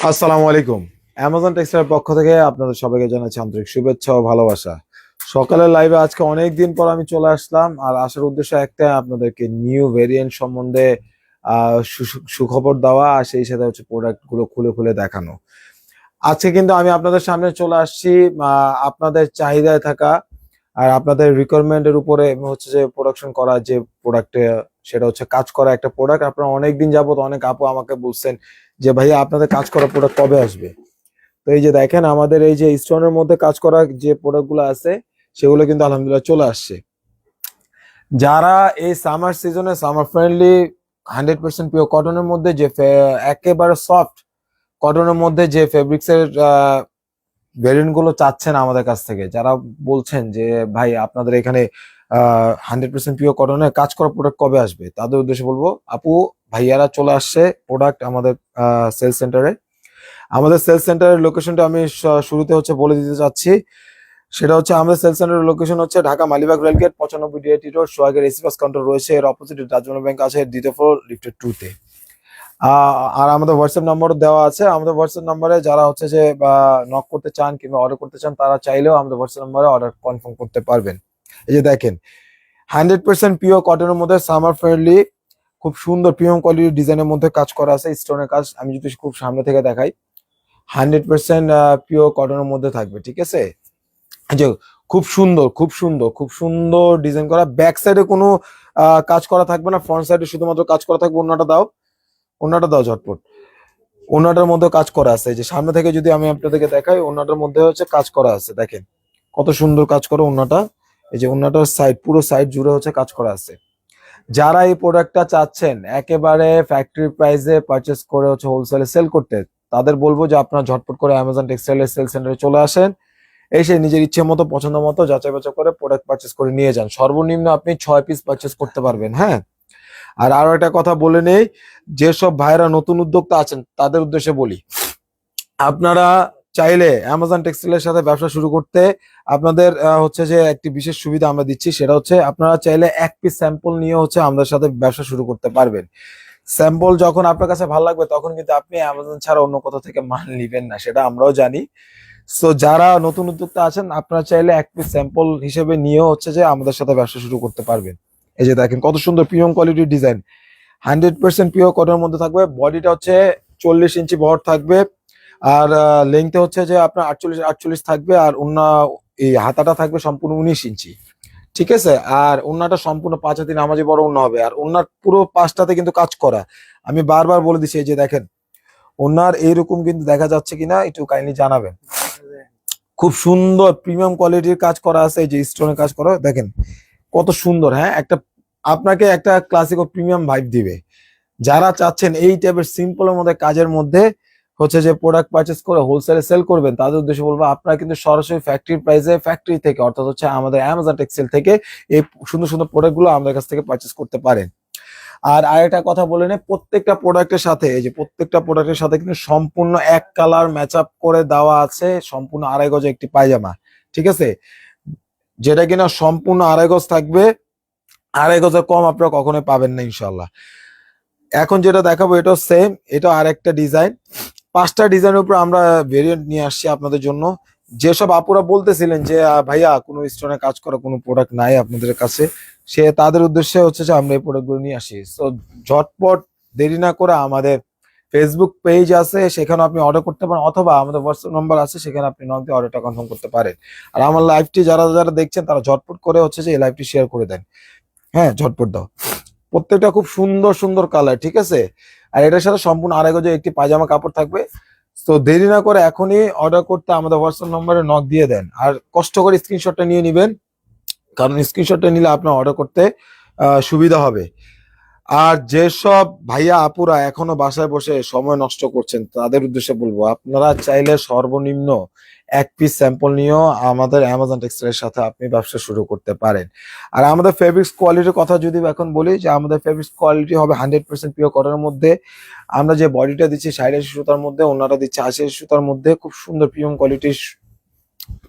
আসসালামু আলাইকুম। অ্যামাজন টেক্সটাইলের পক্ষ থেকে আপনাদের সবাইকে জানাচ্ছি আন্তরিক শুভেচ্ছা ও ভালোবাসা। সকালের লাইভে আজকে অনেক দিন পর আমি চলে আসলাম, আর আসার উদ্দেশ্য একটা, আপনাদেরকে নিউ ভেরিয়েন্ট সম্বন্ধে সুখবর দেওয়া, আর সেই সাথে হচ্ছে প্রোডাক্ট গুলো খুলে খুলে দেখানো। আজকে কিন্তু আমি আপনাদের সামনে চলে আসছি আপনাদের চাহিদায় থাকা আর আপনাদের রিকোয়ারমেন্টের উপরে হচ্ছে যে প্রোডাকশন করা যে প্রোডাক্টে, সেটা হচ্ছে কাজ করা একটা প্রোডাক্ট। আপনারা অনেকদিন যাবত অনেক আপু আমাকে বলছেন যে ভাইয়া আপনাদের কাজ করা প্রোডাক্ট কবে আসবে। তো এই যে দেখেন, আমাদের এই যে স্টোনের মধ্যে কাজ করা যে প্রোডাক্ট গুলো আছে সেগুলো কিন্তু আলহামদুলিল্লাহ চলে আসছে। যারা এই সামার সিজনে সামার ফ্রেন্ডলি 100% পিওর কটনের মধ্যে যে একেবারে সফট কটনের মধ্যে যে ফেব্রিক্স এর ভেরিয়েন্ট গুলো চাচ্ছেন আমাদের কাছ থেকে, যারা বলছেন যে ভাই আপনাদের এখানে 100% পিওর কটনের কাজ করা প্রোডাক্ট কবে আসবে, তাদের উদ্দেশ্যে বলবো আপু ভাইয়ারা চলে আসছে প্রোডাক্ট আমাদের সেলস সেন্টারে। আমাদের সেলস সেন্টারের লোকেশনটা আমি শুরুতে হচ্ছে বলে দিতে চাচ্ছি। সেটা হচ্ছে আমাদের সেলস সেন্টারের লোকেশন হচ্ছে Dhaka Malibagh rail gate 95 DIT road, সোহাগের এসি বাস কাউন্টার রয়েছে, এর অপোজিটে ডাচবাংলা ব্যাংক আছে, দ্বিতীয় ফ্লোর, লিফটেড 2 তে। আর আমাদের হোয়াটসঅ্যাপ নাম্বারও দেওয়া আছে। আমাদের হোয়াটসঅ্যাপ নাম্বারে যারা হচ্ছে যে নক করতে চান কিংবা অর্ডার করতে চান, তারা চাইলেও আমাদের হোয়াটসঅ্যাপ নাম্বারে অর্ডার কনফার্ম করতে পারবেন। এই যে দেখেন, 100% পিওর কটনের মধ্যে সামার ফ্রেন্ডলি খুব সুন্দর প্রিমিয়াম কোয়ালিটির ডিজাইনের মধ্যে কাজ করা আছে, স্টোনের কাজ। আমি যদি খুব সামনে থেকে দেখাই, 100% পিওর কটনের মধ্যে থাকবে, ঠিক আছে। এই যে খুব সুন্দর খুব সুন্দর খুব সুন্দর ডিজাইন করা, ব্যাক সাইডে কোনো কাজ করা থাকবে না, ফ্রন্ট সাইডে শুধুমাত্র কাজ করা থাকবে। ওন্নাটা দাও, ওন্নাটা দাও ঝটপট। ওন্নাটার মধ্যে কাজ করা আছে, এই যে সামনে থেকে যদি আমি আপনাদেরকে দেখাই, ওন্নাটার মধ্যে হচ্ছে কাজ করা আছে, দেখেন কত সুন্দর কাজ করা ওন্নাটা। এই যে ওন্নাটার সাইড, পুরো সাইড জুড়ে হচ্ছে কাজ করা আছে। যারা এই প্রোডাক্টটা চাচ্ছেন একেবারে ফ্যাক্টরি প্রাইসে পারচেস করে হচ্ছে হোলসেলে সেল করতে, তাদের বলবো যে আপনারা ঝটপট করে অ্যামাজন টেক্সটাইলের সেল সেন্টারে চলে আসেন, এসে নিজের ইচ্ছে মতো পছন্দ মতো যাচাই বাছাই করে প্রোডাক্ট পারচেস করে নিয়ে যান। সর্বনিম্ন আপনি 6 পিস পারচেস করতে পারবেন। হ্যাঁ, আর আরো একটা কথা বলে নেই, যেসব ভাইরা নতুন উদ্যোক্তা আছেন তাদের উদ্দেশ্যে বলি, আপনারা চাইলে অ্যামাজন টেক্সটাইলের সাথে ব্যবসা শুরু করতে আপনাদের হচ্ছে যে একটি বিশেষ সুবিধা আমরা দিচ্ছি। সেটা হচ্ছে আপনারা চাইলে 1 পিস স্যাম্পল নিয়ে হচ্ছে আমাদের সাথে ব্যবসা শুরু করতে পারবেন। স্যাম্পল যখন আপনার কাছে ভালো লাগবে তখন কিন্তু আপনি অ্যামাজন ছাড়া অন্য কোথাও থেকে মাল নিবেন না, সেটা আমরাও জানি। সো যারা নতুন উদ্যোক্তা আছেন, আপনারা চাইলে 1 পিস স্যাম্পল হিসেবে নিয়েও হচ্ছে যে আমাদের সাথে ব্যবসা শুরু করতে পারবেন। এই যে দেখেন কত সুন্দর প্রিমিয়াম কোয়ালিটির ডিজাইন, 100% পিওর কটনের মধ্যে থাকবে। বডিটা হচ্ছে 40 ইঞ্চি বহর থাকবে, আর লেংথে হচ্ছে যে আপনার 48 থাকবে, আর এই হাতাটা থাকবে সম্পূর্ণ 19 ইঞ্চি, ঠিক আছে। আর ওন্নাটা সম্পূর্ণ 5 হাতি নামাজি বড় ওন্না হবে, আর ওন্নার পুরো পাঁচটাতে কিন্তু কাজ করা। আমি বারবার বলে দিচ্ছি, এই যে দেখেন ওন্নার এইরকম কিন্তু দেখা যাচ্ছে কিনা একটু কাইন্ডলি জানাবেন। খুব সুন্দর প্রিমিয়াম কোয়ালিটির কাজ করা আছে, এই যে স্টোনের কাজ করা দেখেন কত সুন্দর। হ্যাঁ, আপনাকে একটা ক্লাসিক ও প্রিমিয়াম ভাইব দিবে। যারা চাচ্ছেন এই টাইপের সিম্পলের মধ্যে কাজের মধ্যে হচ্ছে যে প্রোডাক্ট পারচেস করে হোলসেলে সেল করবেন, তাদের উদ্দেশ্যে বলবো আপনারা কিন্তু সরাসরি ফ্যাক্টরি প্রাইসে, ফ্যাক্টরি থেকে অর্থাৎ হচ্ছে আমাদের অ্যামাজন টেক্সটাইল থেকে এই সুন্দর সুন্দর প্রোডাক্ট গুলো আমাদের কাছ থেকে পারচেস করতে পারেন। আর আরেকটা কথা বলে নেই, প্রত্যেকটা প্রোডাক্টের সাথে, এই যে প্রত্যেকটা প্রোডাক্টের সাথে কিন্তু সম্পূর্ণ এক কালার ম্যাচ আপ করে দেওয়া আছে, সম্পূর্ণ 2.5 গজ একটি পায়জামা, ঠিক আছে, যেটা কিনা সম্পূর্ণ 2.5 গজ থাকবে। 2.5 গজের কম আপনারা কখনোই পাবেন না ইনশাল্লাহ। এখন যেটা দেখাবো এটাও সেম, এটা আরেকটা ডিজাইন। 5টা ডিজাইনের উপর আমরা ভেরিয়েন্ট নিয়ে আসছি আপনাদের জন্য। যেসব আপুরা বলতেছিলেন যে ভাইয়া কোনো স্টোনে কাজ করা কোনো প্রোডাক্ট নাই আপনাদের কাছে, তাদের উদ্দেশ্যে হচ্ছে যে আমরা এই প্রোডাক্টগুলো নিয়ে আসি। সো ঝটপট দেরি না করে আমাদের ফেসবুক পেজ আছে, সেখানে আপনি অর্ডার করতে পারেন, অথবা আমাদের হোয়াটসঅ্যাপ নাম্বার আছে, সেখানে আপনি নক দিয়ে অর্ডারটা কনফার্ম করতে পারেন। আর আমার লাইভটি যারা যারা দেখছেন তারা ঝটপট করে হচ্ছে যে এই লাইভটি শেয়ার করে দেন। হ্যাঁ, ঝটপট দাও। প্রত্যেকটা খুব সুন্দর সুন্দর কালার, ঠিক আছে। আর এটার সাথে সম্পূর্ণ 2.5 গজের একটি পায়জামা কাপড় থাকবে। তো দেরি না করে এখনই অর্ডার করতে আমাদের হোয়াটসঅ্যাপ নম্বরে নক দিয়ে দেন, আর কষ্ট করে স্ক্রিনশটটা নিয়ে নিবেন, কারণ স্ক্রিনশটটা নিলে আপনার অর্ডার করতে সুবিধা হবে। আর যেসব ভাইয়া আপুরা এখনো বাসায় বসে সময় নষ্ট করছেন, তাদের উদ্দেশ্যে বলবো আপনারা চাইলে সর্বনিম্ন 1 পিস স্যাম্পল নিয়েও আমাদের অ্যামাজন টেক্সটাইলের সাথে আপনি ব্যবসা শুরু করতে পারেন। আর আমাদের ফেব্রিক্স কোয়ালিটির কথা যদি এখন বলি, যে আমাদের ফেব্রিক্স কোয়ালিটি হবে 100% পিওর কটনের মধ্যে। আমরা যে বডিটা দিচ্ছি 60 সুতার মধ্যে, ওনাটা দিচ্ছি 80 সুতার মধ্যে, খুব সুন্দর প্রিমিয়াম কোয়ালিটির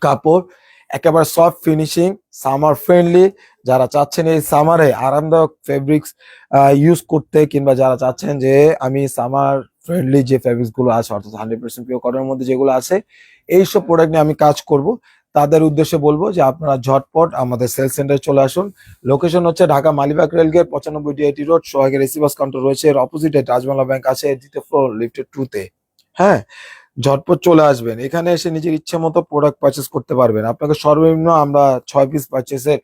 কাপড়, একেবারে সফট ফিনিশিং, সামার ফ্রেন্ডলি। যারা চাচ্ছেন এই সামারে আরামদায়ক ফেব্রিক্স ইউজ করতে, কিংবা যারা চাচ্ছেন যে আমি সামার ফ্রেন্ডলি যে ফেব্রিক্স গুলো আছে, অর্থাৎ 100% পিওর কটনের মধ্যে যেগুলো আছে, এইসব প্রোডাক্ট নিয়ে আমি কাজ করব। তাদের উদ্দেশ্যে বলবো যে আপনারা ঝটপট আমাদের সেল সেন্টারে চলে আসুন। লোকেশন হচ্ছে Dhaka Malibagh rail gate 95D80 road, সোহাগের এসি বাস কাউন্টার রয়েছে, এর অপোজিটে রাজবাংলা ব্যাংক আছে, এর দ্বিতীয় ফ্লোর লিফটেড 2 তে। হ্যাঁ, ঝটপট চলে আসবেন, এখানে এসে নিজের ইচ্ছে মতো প্রোডাক্ট পারচেস করতে পারবেন। আপনাকে সর্বনিম্ন আমরা 6 পিস পারচেসের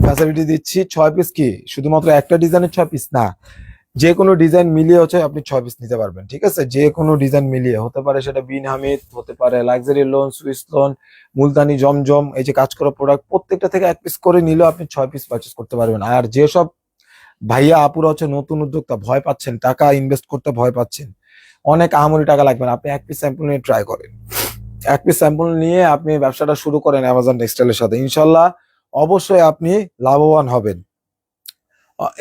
ফ্যাসিলিটি দিচ্ছি। 6 পিস কি শুধুমাত্র একটা ডিজাইনের 6 পিস না, যে কোনো ডিজাইন মিলিয়ে হচ্ছে আপনি 6 পিস নিতে পারবেন। ঠিক আছে, যে কোনো ডিজাইন মিলিয়ে হতে পারে, সেটা বিন হামিদ হতে পারে, luxury lawn, Swiss lawn, Multani জমজম, এই যে কাজ করা প্রোডাক্ট প্রত্যেকটা থেকে 1 পিস করে নিলেও আপনি 6 পিস পারচেস করতে পারবেন। আর যেসব ভাইয়া আপুরা হচ্ছে নতুন উদ্যোক্তা, ভয় পাচ্ছেন, টাকা ইনভেস্ট করতে ভয় পাচ্ছেন, অনেক আহামরি টাকা লাগবে না, আপনি 1 পিস স্যাম্পল নিয়ে ট্রাই করেন। 1 পিস স্যাম্পল নিয়ে আপনি ব্যবসাটা শুরু করেন অ্যামাজন টেক্সটাইলের সাথে, ইনশাল্লাহ অবশ্যই আপনি লাভবান হবেন।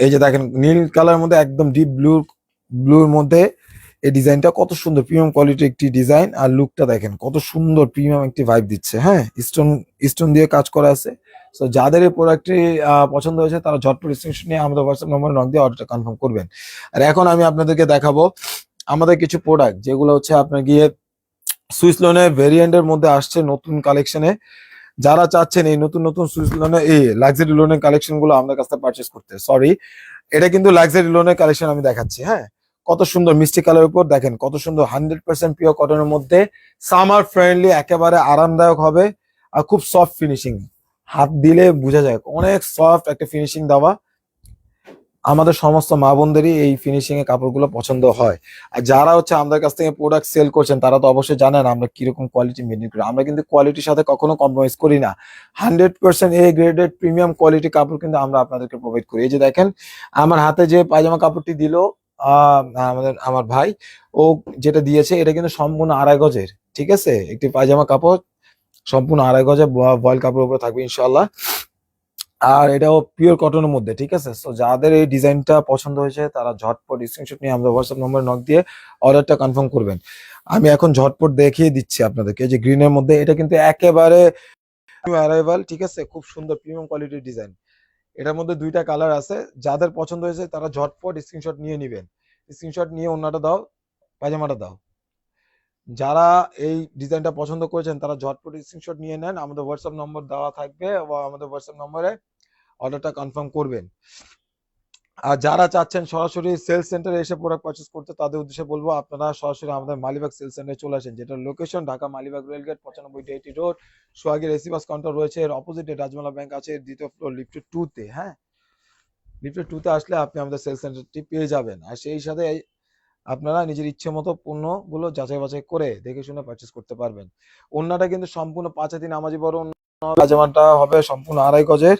এই যে দেখেন নীল কালার মধ্যে একদম ডিপ ব্লুর মধ্যে এই ডিজাইনটা কত সুন্দর, প্রিমিয়াম কোয়ালিটির একটি ডিজাইন। আর লুকটা দেখেন কত সুন্দর, প্রিমিয়াম একটি ভাইব দিচ্ছে। হ্যাঁ, স্টোন স্টোন দিয়ে কাজ করা আছে। তো যাদের এই প্রোডাক্টটি পছন্দ হয়েছে তারা ঝটপট স্ক্রিনশট নিয়ে আমাদের হোয়াটসঅ্যাপ নম্বরে নক দিয়ে অর্ডারটা কনফার্ম করবেন। আর এখন আমি আপনাদেরকে দেখাবো আমাদের কিছু প্রোডাক্ট যেগুলো হচ্ছে আপনার গিয়ে সুইস লোনের ভেরিয়েন্টের মধ্যে আসছে নতুন কালেকশনে। যারা চাচ্ছেন এই নতুন নতুন সুইস লোনের এই লাক্সারি লোনের কালেকশন গুলো আমাদের কাছ থেকে পারচেস করতে, সরি, এটা কিন্তু লাক্সারি লোনের কালেকশন আমি দেখাচ্ছি। হ্যাঁ, কত সুন্দর মিষ্টি কালার উপর দেখেন কত সুন্দর 100% পিওর কটনের মধ্যে, সামার ফ্রেন্ডলি, একেবারে আরামদায়ক হবে। আর খুব সফট ফিনিশিং, হাত দিলে বোঝা যায় অনেক সফট একটা ফিনিশিং দেওয়া। আমাদের সমস্ত মা বোনদেরই এই ফিনিশিং এর কাপড়গুলো পছন্দ হয়। আর যারা হচ্ছে আমাদের কাছ থেকে প্রোডাক্ট সেল করছেন তারা তো অবশ্যই জানেন আমরা কিরকম কোয়ালিটি মেনটেন করি। আমরা কিন্তু কোয়ালিটির সাথে কখনো কম্প্রোমাইজ করি না। 100% এ গ্রেডেড প্রিমিয়াম কোয়ালিটি কাপড় কিন্তু আমরা আপনাদেরকে প্রোভাইড করি। এই যে দেখেন আমার হাতে যে পায়জামা কাপড়টি দিল আমার ভাই, ও যেটা দিয়েছে এটা কিন্তু সম্পূর্ণ 2.5 গজের। ঠিক আছে, একটি পায়জামা কাপড় সম্পূর্ণ 2.5 গজের ভয়েল কাপড়ের উপরে থাকবে ইনশাল্লাহ। আর এটাও পিওর কটনের মধ্যে। ঠিক আছে, তো যাদের এই ডিজাইনটা পছন্দ হয়েছে তারা ঝটপট স্ক্রিনশট নিয়ে আমাদের হোয়াটসঅ্যাপ নম্বরে নক দিয়ে অর্ডারটা কনফার্ম করবেন। আমি এখন ঝটপট দেখিয়ে দিচ্ছি আপনাদেরকে, যে গ্রিনের মধ্যে এটা কিন্তু একেবারে অ্যারাইভাল। ঠিক আছে, খুব সুন্দর প্রিমিয়াম কোয়ালিটির ডিজাইন। এটার মধ্যে 2টা কালার আছে, যাদের পছন্দ হয়েছে তারা ঝটপট স্ক্রিনশট নিয়ে নেবেন। স্ক্রিনশট নিয়ে অন্যটা দাও, পায়জামাটা দাও। যারা এই ডিজাইনটা পছন্দ করেছেন তারা ঝটপট স্ক্রিনশট নিয়ে নেন, আমাদের হোয়াটসঅ্যাপ নম্বর দেওয়া থাকবে বা আমাদের হোয়াটসঅ্যাপ নম্বরে অর্ডারটা কনফার্ম করবেন। আর যারা চাচ্ছেন সরাসরি সেল সেন্টারে এসে প্রোডাক্ট পারচেস করতে তাদের উদ্দেশ্যে বলবো আপনারা সরাসরি আমাদের মালিবাগ সেল সেন্টারে চলে আসেন, যেটা location Dhaka Malibagh rail gate 95D80 road, সোহাগের এসি বাস কাউন্টার রয়েছে, এর অপোজিটে রাজমালা ব্যাংক আছে, এর দ্বিতীয় ফ্লোর লিফটেড 2 তে। হ্যাঁ, লিফটেড 2 তে আসলে আপনি আমাদের সেল সেন্টারটি পেয়ে যাবেন। আর সেই সাথে আপনারা নিজের ইচ্ছে মতো পণ্যগুলো যাচাই বাছাই করে দেখে শুনে পারচেস করতে পারবেন। ওন্নাটা কিন্তু সম্পূর্ণ 5 হাতি নামাজি বড় ওন্না, পায়জামাটা হবে সম্পূর্ণ 2.5 গজের।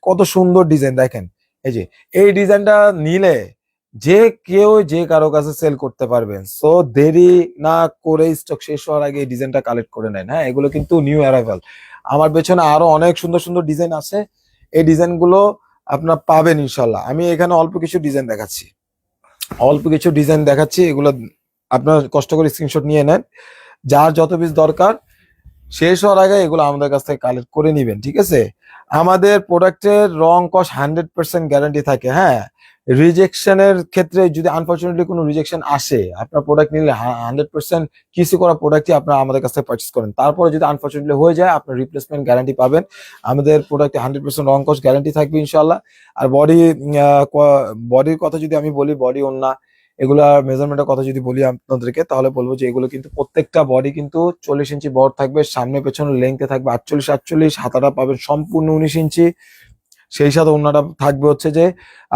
কত সুন্দর ডিজাইন দেখেন। এই যে এই ডিজাইনটা নিলে যে কেউ যে কারো কাছে সেল করতে পারবেন। সো দেরি না করে স্টক শেষ হওয়ার আগে এই ডিজাইনটা কালেক্ট করে নেন। হ্যাঁ, এগুলো কিন্তু নিউ অ্যারাইভাল। আমার পেছনে আরো অনেক সুন্দর সুন্দর ডিজাইন আছে, এই ডিজাইনগুলো আপনারা পাবেন ইনশাল্লাহ। আমি এখানে অল্প কিছু ডিজাইন দেখাচ্ছি, এগুলো আপনার কষ্ট করে স্ক্রিনশট নিয়ে নেন। যার যত পিস দরকার শেষ হওয়ার আগে এগুলো আমাদের কাছ থেকে কালেক্ট করে নিবেন। ঠিক আছে, আমাদের প্রোডাক্টের রং কস 100% গ্যারান্টি থাকে। হ্যাঁ, রিজেকশনের ক্ষেত্রে যদি আনফরচুনেটলি কোনো রিজেকশন আসে, আপনার প্রোডাক্ট নিলে 100% কিছু করা প্রোডাক্টই আপনারা আমাদের কাছ থেকে পারচেস করেন, তারপরে যদি আনফরচুনেটলি হয়ে যায় আপনার রিপ্লেসমেন্ট গ্যারান্টি পাবেন। আমাদের প্রোডাক্টে 100% রং কস গ্যারান্টি থাকবে ইনশাল্লাহ। আর বডির কথা যদি আমি বলি, বডি ওন্না এগুলা মেজারমেন্টের কথা যদি বলি আপনাদেরকে, তাহলে বলবো যে এগুলো কিন্তু প্রত্যেকটা বডি কিন্তু 40 ইঞ্চি বড় থাকবে, সামনে পেছনে লেংথে থাকবে 48, হাতাটা পাবেন সম্পূর্ণ 19 ইঞ্চি। সেই সাথে ওন্নাটা থাকবে হচ্ছে যে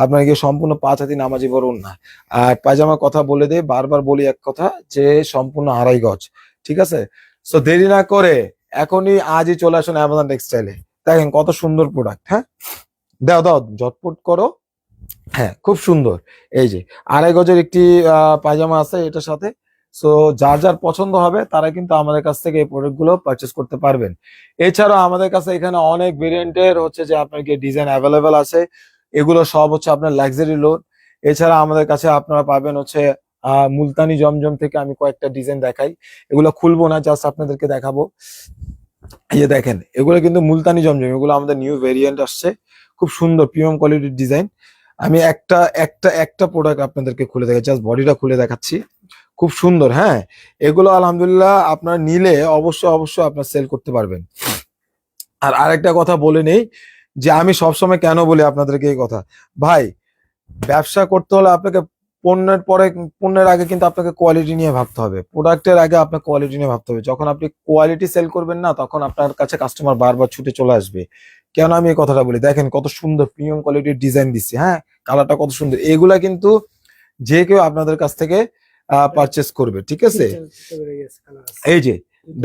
আপনার গিয়ে সম্পূর্ণ 5 হাতি নামাজি বড় ওন্না। আর পায়জামার কথা বলে দেই, বারবার বলি এক কথা, যে সম্পূর্ণ 2.5 গজ। ঠিক আছে, সো দেরি না করে এখনই আজই চলে আসুন অ্যামাজন টেক্সটাইলে। দেখেন কত সুন্দর প্রোডাক্ট। হ্যাঁ, দাও দাও ঝটপট করো। হ্যাঁ, খুব সুন্দর। এই যে 2.5 গজের একটি পায়জামা আছে এটার সাথে। সো যার যার পছন্দ হবে তারা কিন্তু আমাদের কাছ থেকে এই প্রোডাক্ট গুলো পারচেস করতে পারবেন। এছাড়াও আমাদের কাছে এখানে অনেক ভেরিয়েন্টের হচ্ছে যে আপনার কি ডিজাইন অ্যাভেলেবেল আছে, এগুলো সব হচ্ছে আপনার লাক্সারি লোন। এছাড়া আমাদের কাছে আপনারা পাবেন হচ্ছে মুলতানি জমজম থেকে আমি কয়েকটা ডিজাইন দেখাই, এগুলো খুলবো না, জাস্ট আপনাদেরকে দেখাবো। এই যে দেখেন এগুলো কিন্তু মুলতানি জমজম, এগুলো আমাদের নিউ ভেরিয়েন্ট আসছে, খুব সুন্দর প্রিমিয়াম কোয়ালিটির ডিজাইন। আমি একটা একটা একটা প্রোডাক্ট আপনাদেরকে খুলে দেখাচ্ছি, জাস্ট বডিটা খুলে দেখাচ্ছি। খুব সুন্দর। হ্যাঁ, এগুলো আলহামদুলিল্লাহ আপনার নিলে অবশ্যই অবশ্যই আপনার সেল করতে পারবেন। আর আরেকটা কথা বলে নেই, যে আমি সবসময় কেন বলি আপনাদেরকে এই কথা, ভাই ব্যবসা করতে হলে আপনাকে পণ্যের পরে, পণ্যের আগে কিন্তু আপনাকে কোয়ালিটি নিয়ে ভাবতে হবে, প্রোডাক্টের আগে আপনার কোয়ালিটি নিয়ে ভাবতে হবে। যখন আপনি কোয়ালিটি সেল করবেন না, তখন আপনার কাছে কাস্টমার বারবার ছুটে চলে আসবে। কেন আমি এই কথাটা বলি, দেখেন কত সুন্দর প্রিমিয়াম কোয়ালিটির ডিজাইন দিচ্ছি, হ্যাঁ, কালারটা কত সুন্দর, এগুলা কিন্তু যে কেউ আপনাদের কাছ থেকে পারচেস করবে, ঠিক আছে। এই যে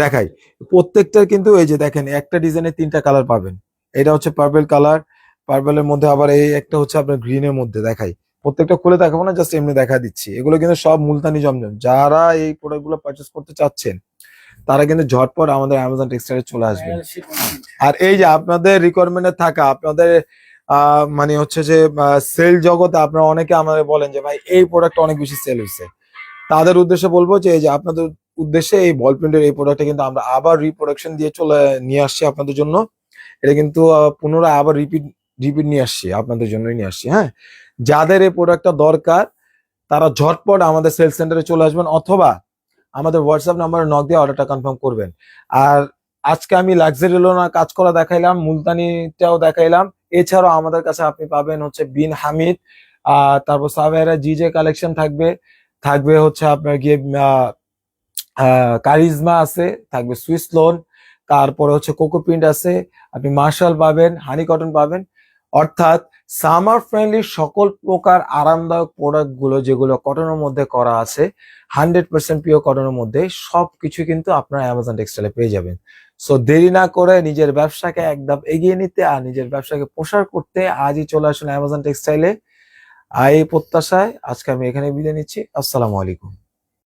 দেখাই, প্রত্যেকটার কিন্তু এই যে দেখেন একটা ডিজাইনের 3টা কালার পাবেন। এটা হচ্ছে পার্পল কালার, পার্পলের মধ্যে আবার এই একটা হচ্ছে আপনার গ্রিনের মধ্যে। দেখাই, প্রত্যেকটা খুলে দেখাবো না, জাস্ট এমনি দেখা দিচ্ছি। এগুলো কিন্তু সব মুলতানি জমজম। যারা এই প্রোডাক্ট গুলো পারচেস করতে চাচ্ছেন, তারা কিন্তু ঝটপট আমাদের অ্যামাজন টেক্সটাইলে চলে আসবেন। আর এই যে আপনাদের রিকোয়ারমেন্টে থাকা, আপনাদের মানে হচ্ছে যে সেল জগতে আপনারা অনেকে আমাদের বলেন যে ভাই এই প্রোডাক্ট অনেক বেশি সেল হয়েছে, তাদের উদ্দেশ্যে বলবো যে এই যে আপনাদের উদ্দেশ্যে এই বল প্রিন্টের এই প্রোডাক্টটা কিন্তু আমরা আবার রিপ্রোডাকশন দিয়ে নিয়ে আসছি আপনাদের জন্য। এটা কিন্তু পুনরায় আবার রিপিট রিপিট নিয়ে আসছি, আপনাদের জন্যই নিয়ে আসছি। হ্যাঁ, যাদের এই প্রোডাক্টটা দরকার, তারা ঝটপট আমাদের সেল সেন্টারে চলে আসবেন, অথবা আমাদের হোয়াটসঅ্যাপ নাম্বারে নক দিয়ে অর্ডারটা কনফার্ম করবেন। আর আজকে আমি লাক্সারি লোনা কাজ করা দেখাইলাম, মুলতানিটাও দেখাইলাম। এছাড়াও আমাদের কাছে আপনি পাবেন হচ্ছে বিন হামিদ, তারপর সাবেরা জিজে কালেকশন থাকবে, থাকবে হচ্ছে আপনার গিয়ে কারিজমা আছে, থাকবে সুইস লোন, তারপরে হচ্ছে কোকো প্রিন্ট আছে, আপনি মার্শাল পাবেন, হানি কটন পাবেন। অর্থাৎ সামার ফ্রেন্ডলি সকল প্রকার আরামদায়ক প্রোডাক্ট গুলো যেগুলো কটনের মধ্যে করা আছে, 100% পিওর কটনের মধ্যে, সবকিছু কিন্তু আপনারা অ্যামাজন টেক্সটাইলে পেয়ে যাবেন। সো দেরি না করে নিজের ব্যবসাকে একদম এগিয়ে নিতে আর নিজের ব্যবসাকে প্রসার করতে আজই চলে আসুন অ্যামাজন টেক্সটাইলে। এই প্রত্যাশায় আজকে আমি এখানে বিদায় নিচ্ছি। আসসালামু আলাইকুম।